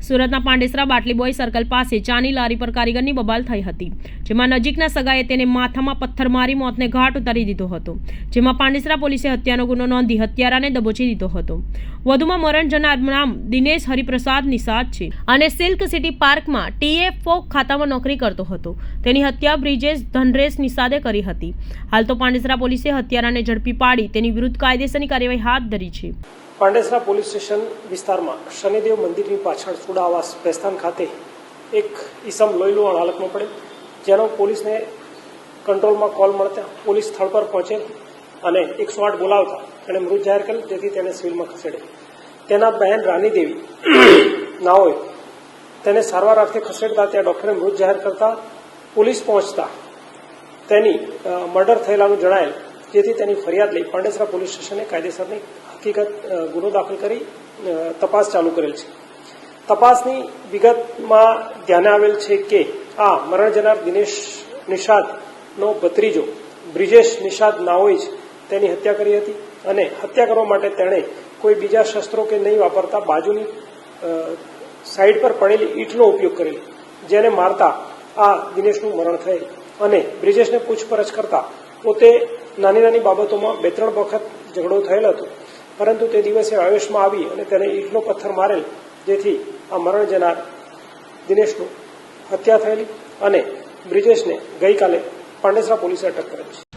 સુરતના પાંડેસરા બાટલી boy circle પાસે ચાની લારી પર કારીગરની બબાલ થઈ હતી, જેમાં નજીકના સગાએ તેને માથામાં પથ્થર મારી મોતને ઘાટ ઉતારી દીધો હતો, જેમાં પાંડેસરા પોલીસે હત્યાનો ગુનો નોંધી હત્યારાને દબોચી દીધો હતો। વધુમાં મરણ જનાર નામ દિનેશ હરિપ્રસાદ નિષાદ છે અને સિલ્ક સિટી પાર્કમાં TFO ખાતામાં નોકરી કરતો હતો। તેની હત્યા બ્રિજેશ ધનરેશ નિષાદે કરી હતી। હાલ તો પાંડેસરા પોલીસે હત્યારાને ઝડપી પાડી તેની વિરુદ્ધ કાયદેસરની કાર્યવાહી હાથ ધરી છે। પાંડેસરા પોલીસ સ્ટેશન વિસ્તારમાં શનિદેવ મંદિરની પાછળ સુડા આવાસ બેસ્તાન ખાતે એક ઈસમ લોહીલુહાણ હાલતમાં પડે, જેનો પોલીસને કંટ્રોલમાં કોલ મળતા પોલીસ સ્થળ પર પહોંચે અને 108 બોલાવતા તેણે મૃત જાહેર કરેલ, જેથી તેને સિવિલમાં ખસેડે। તેના બહેન રાની દેવી નાઓએ તેને સારવાર અર્થે ખસેડતા ત્યાં ડોક્ટરે મૃત જાહેર કરતા પોલીસ પહોંચતા તેની મર્ડર થયેલાનું જણાયેલ, જેથી તેની ફરિયાદ લઈ પાંડેસરા પોલીસ સ્ટેશને કાયદેસરની હકીકત ગુનો દાખલ કરી તપાસ ચાલુ કરેલ છે। તપાસની વિગતમાં ધ્યાને આવેલ છે કે આ મરણ જનાર દિનેશ નિષાદનો ભત્રીજો બ્રિજેશ નિષાદ નાઓએ જ તેની હત્યા કરી હતી અને હત્યા કરવા માટે તેણે કોઈ બીજા શસ્ત્રો કે નહીં વાપરતા બાજુની સાઈડ પર પડેલી ઈંટનો ઉપયોગ કરેલ, જેને મારતા આ દિનેશનું મરણ થયેલ અને બ્રિજેશને પૂછપરછ કરતા પોતે નાની બાબતોમાં 2-3 વખત ઝઘડો થયેલ હતો, પરંતુ તે દિવસે આવેશમાં આવી અને તેને ઈંટનો પથ્થર મારેલ, જેથી આ મરણ જનાર દિનેશનું હત્યા થયેલી અને બ્રિજેશને ગઈકાલે પાંડેસરા પોલીસે અટક કરેલ છે।